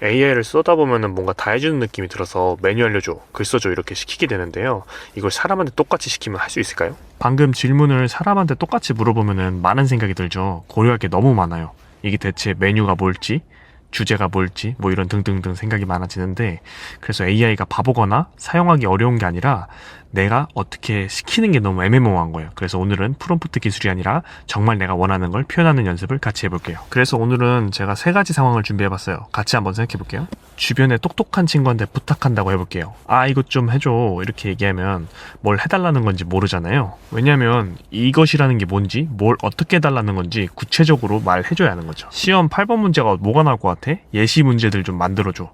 AI를 쓰다 보면은 뭔가 다 해주는 느낌이 들어서 메뉴 알려줘, 글 써줘 이렇게 시키게 되는데요. 이걸 사람한테 똑같이 시키면 할 수 있을까요? 방금 질문을 사람한테 똑같이 물어보면은 많은 생각이 들죠. 고려할 게 너무 많아요. 이게 대체 메뉴가 뭘지, 주제가 뭘지, 뭐 이런 등등등 생각이 많아지는데, 그래서 AI가 바보거나 사용하기 어려운 게 아니라 내가 어떻게 시키는 게 너무 애매모호한 거예요. 그래서 오늘은 프롬프트 기술이 아니라 정말 내가 원하는 걸 표현하는 연습을 같이 해볼게요. 그래서 오늘은 제가 3가지 상황을 준비해봤어요. 같이 한번 생각해볼게요. 주변에 똑똑한 친구한테 부탁한다고 해볼게요. 아, 이것 좀 해줘 이렇게 얘기하면 뭘 해달라는 건지 모르잖아요. 왜냐면 이것이라는 게 뭔지, 뭘 어떻게 해달라는 건지 구체적으로 말해줘야 하는 거죠. 시험 8번 문제가 뭐가 나올 것 같아? 예시 문제들 좀 만들어줘.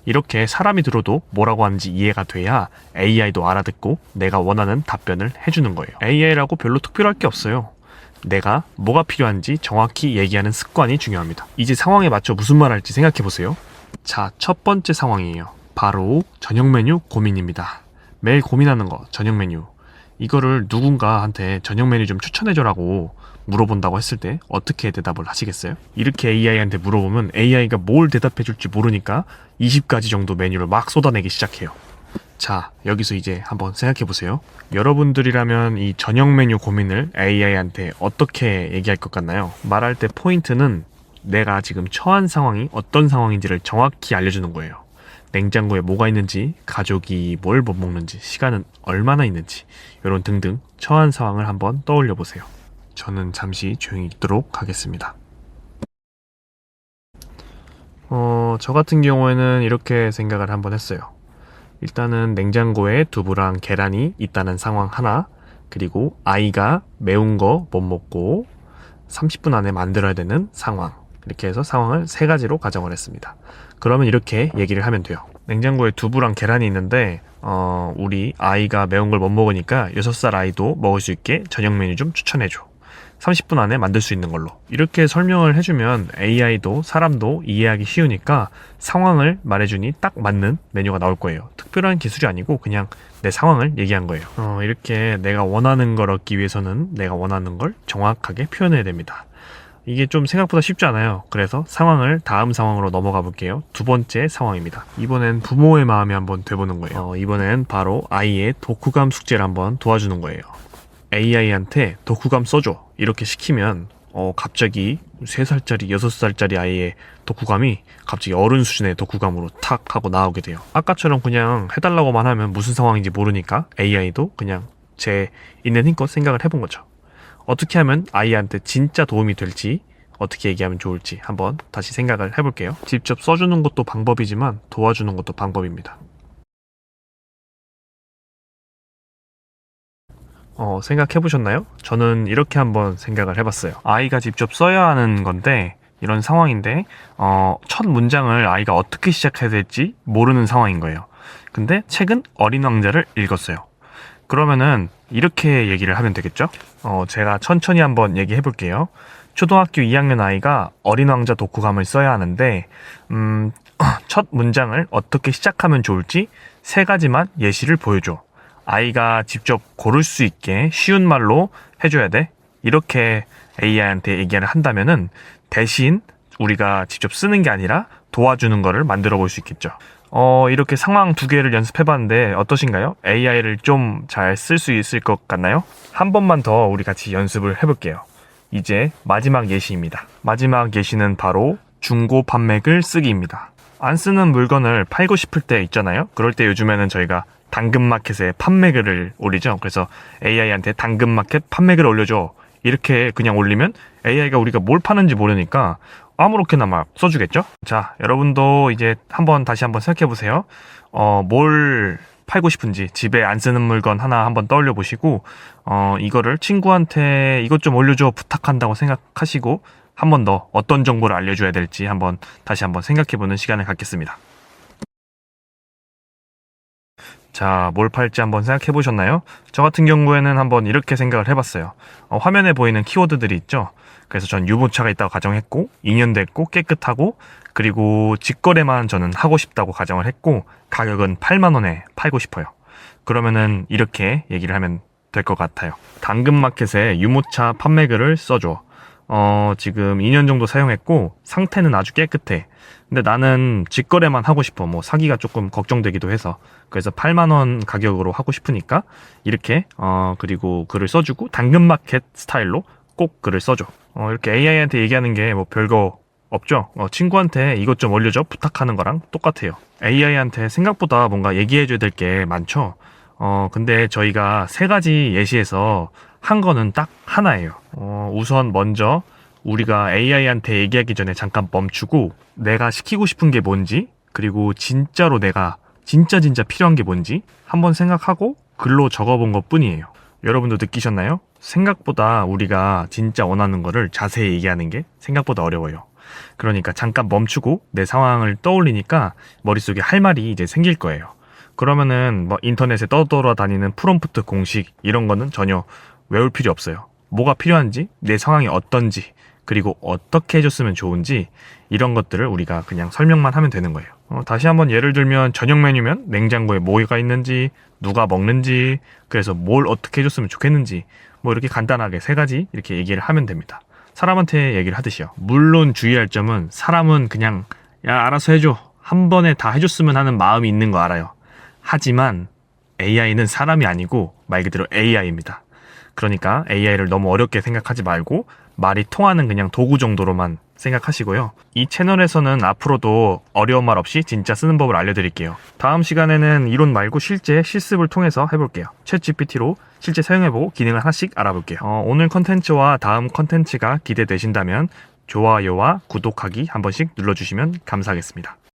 이렇게 사람이 들어도 뭐라고 하는지 이해가 돼야 AI도 알아듣고 내가 원하는 답변을 해주는 거예요. AI라고 별로 특별할 게 없어요. 내가 뭐가 필요한지 정확히 얘기하는 습관이 중요합니다. 이제 상황에 맞춰 무슨 말 할지 생각해보세요. 자, 첫 번째 상황이에요. 바로 저녁 메뉴 고민입니다. 매일 고민하는 거, 저녁 메뉴. 이거를 누군가한테 저녁 메뉴 좀 추천해줘라고 물어본다고 했을 때 어떻게 대답을 하시겠어요? 이렇게 AI한테 물어보면 AI가 뭘 대답해줄지 모르니까 20가지 정도 메뉴를 막 쏟아내기 시작해요. 자, 여기서 이제 한번 생각해보세요. 여러분들이라면 이 저녁 메뉴 고민을 AI한테 어떻게 얘기할 것 같나요? 말할 때 포인트는 내가 지금 처한 상황이 어떤 상황인지를 정확히 알려주는 거예요. 냉장고에 뭐가 있는지, 가족이 뭘 못 먹는지, 시간은 얼마나 있는지, 이런 등등 처한 상황을 한번 떠올려 보세요. 저는 잠시 조용히 있도록 하겠습니다. 저 같은 경우에는 이렇게 생각을 한번 했어요. 일단은 냉장고에 두부랑 계란이 있다는 상황 하나, 그리고 아이가 매운 거 못 먹고 30분 안에 만들어야 되는 상황, 이렇게 해서 상황을 3가지로 가정을 했습니다. 그러면 이렇게 얘기를 하면 돼요. 냉장고에 두부랑 계란이 있는데 우리 아이가 매운 걸 못 먹으니까 6살 아이도 먹을 수 있게 저녁 메뉴 좀 추천해줘. 30분 안에 만들 수 있는 걸로. 이렇게 설명을 해주면 AI도 사람도 이해하기 쉬우니까 상황을 말해주니 딱 맞는 메뉴가 나올 거예요. 특별한 기술이 아니고 그냥 내 상황을 얘기한 거예요. 이렇게 내가 원하는 걸 얻기 위해서는 내가 원하는 걸 정확하게 표현해야 됩니다. 이게 좀 생각보다 쉽지 않아요. 그래서 상황을 다음 상황으로 넘어가 볼게요. 두 번째 상황입니다. 이번엔 부모의 마음이 한번 돼보는 거예요. 이번엔 바로 아이의 독후감 숙제를 한번 도와주는 거예요. AI한테 독후감 써줘 이렇게 시키면 갑자기 3살짜리 6살짜리 아이의 독후감이 갑자기 어른 수준의 독후감으로 탁 하고 나오게 돼요. 아까처럼 그냥 해달라고만 하면 무슨 상황인지 모르니까 AI도 그냥 제 있는 힘껏 생각을 해본 거죠. 어떻게 하면 아이한테 진짜 도움이 될지, 어떻게 얘기하면 좋을지 한번 다시 생각을 해볼게요. 직접 써주는 것도 방법이지만 도와주는 것도 방법입니다. 생각해보셨나요? 저는 이렇게 한번 생각을 해봤어요. 아이가 직접 써야 하는 건데, 이런 상황인데, 첫 문장을 아이가 어떻게 시작해야 될지 모르는 상황인 거예요. 근데 책은 어린 왕자를 읽었어요. 그러면은 이렇게 얘기를 하면 되겠죠? 제가 천천히 한번 얘기해 볼게요. 초등학교 2학년 아이가 어린 왕자 독후감을 써야 하는데, 첫 문장을 어떻게 시작하면 좋을지 3가지만 예시를 보여줘. 아이가 직접 고를 수 있게 쉬운 말로 해줘야 돼. 이렇게 AI한테 얘기를 한다면은 대신 우리가 직접 쓰는 게 아니라 도와주는 거를 만들어 볼 수 있겠죠. 이렇게 상황 2개를 연습해봤는데 어떠신가요? AI를 좀 잘 쓸 수 있을 것 같나요? 한 번만 더 우리 같이 연습을 해볼게요. 이제 마지막 예시입니다. 마지막 예시는 바로 중고 판매글 쓰기입니다. 안 쓰는 물건을 팔고 싶을 때 있잖아요. 그럴 때 요즘에는 저희가 당근마켓에 판매글을 올리죠. 그래서 AI한테 당근마켓 판매글 올려줘 이렇게 그냥 올리면 AI가 우리가 뭘 파는지 모르니까 아무렇게나 막 써주겠죠. 자, 여러분도 이제 다시 한번 생각해보세요. 뭘 팔고 싶은지, 집에 안 쓰는 물건 하나 한번 떠올려 보시고 이거를 친구한테 이것 좀 올려줘 부탁한다고 생각하시고 한 번 더 어떤 정보를 알려줘야 될지 다시 한번 생각해보는 시간을 갖겠습니다. 자, 뭘 팔지 한번 생각해 보셨나요? 저 같은 경우에는 한번 이렇게 생각을 해봤어요. 화면에 보이는 키워드들이 있죠. 그래서 전 유모차가 있다고 가정했고 2년 됐고 깨끗하고 그리고 직거래만 저는 하고 싶다고 가정을 했고 가격은 8만 원에 팔고 싶어요. 그러면은 이렇게 얘기를 하면 될 것 같아요. 당근마켓에 유모차 판매글을 써줘. 지금 2년 정도 사용했고 상태는 아주 깨끗해. 근데 나는 직거래만 하고 싶어. 뭐 사기가 조금 걱정되기도 해서. 그래서 8만 원 가격으로 하고 싶으니까 이렇게 그리고 글을 써주고 당근마켓 스타일로 꼭 글을 써줘. 이렇게 AI한테 얘기하는 게 뭐 별거 없죠. 친구한테 이것 좀 올려줘 부탁하는 거랑 똑같아요. AI한테 생각보다 뭔가 얘기해줘야 될 게 많죠. 근데 저희가 세 가지 예시에서 한 거는 딱 하나예요. 우선 먼저 우리가 AI한테 얘기하기 전에 잠깐 멈추고 내가 시키고 싶은 게 뭔지, 그리고 진짜로 내가 진짜 필요한 게 뭔지 한번 생각하고 글로 적어본 것 뿐이에요. 여러분도 느끼셨나요? 생각보다 우리가 진짜 원하는 거를 자세히 얘기하는 게 생각보다 어려워요. 그러니까 잠깐 멈추고 내 상황을 떠올리니까 머릿속에 할 말이 이제 생길 거예요. 그러면은 뭐 인터넷에 떠돌아다니는 프롬프트 공식 이런 거는 전혀 외울 필요 없어요. 뭐가 필요한지, 내 상황이 어떤지, 그리고 어떻게 해줬으면 좋은지 이런 것들을 우리가 그냥 설명만 하면 되는 거예요. 다시 한번 예를 들면 저녁 메뉴면 냉장고에 뭐가 있는지, 누가 먹는지, 그래서 뭘 어떻게 해줬으면 좋겠는지 뭐 이렇게 간단하게 세 가지 이렇게 얘기를 하면 됩니다. 사람한테 얘기를 하듯이요. 물론 주의할 점은 사람은 그냥 야 알아서 해줘 한 번에 다 해줬으면 하는 마음이 있는 거 알아요. 하지만 AI는 사람이 아니고 말 그대로 AI입니다. 그러니까 AI를 너무 어렵게 생각하지 말고 말이 통하는 그냥 도구 정도로만 생각하시고요. 이 채널에서는 앞으로도 어려운 말 없이 진짜 쓰는 법을 알려드릴게요. 다음 시간에는 이론 말고 실제 실습을 통해서 해볼게요. 챗GPT로 실제 사용해보고 기능을 하나씩 알아볼게요. 오늘 컨텐츠와 다음 컨텐츠가 기대되신다면 좋아요와 구독하기 한 번씩 눌러주시면 감사하겠습니다.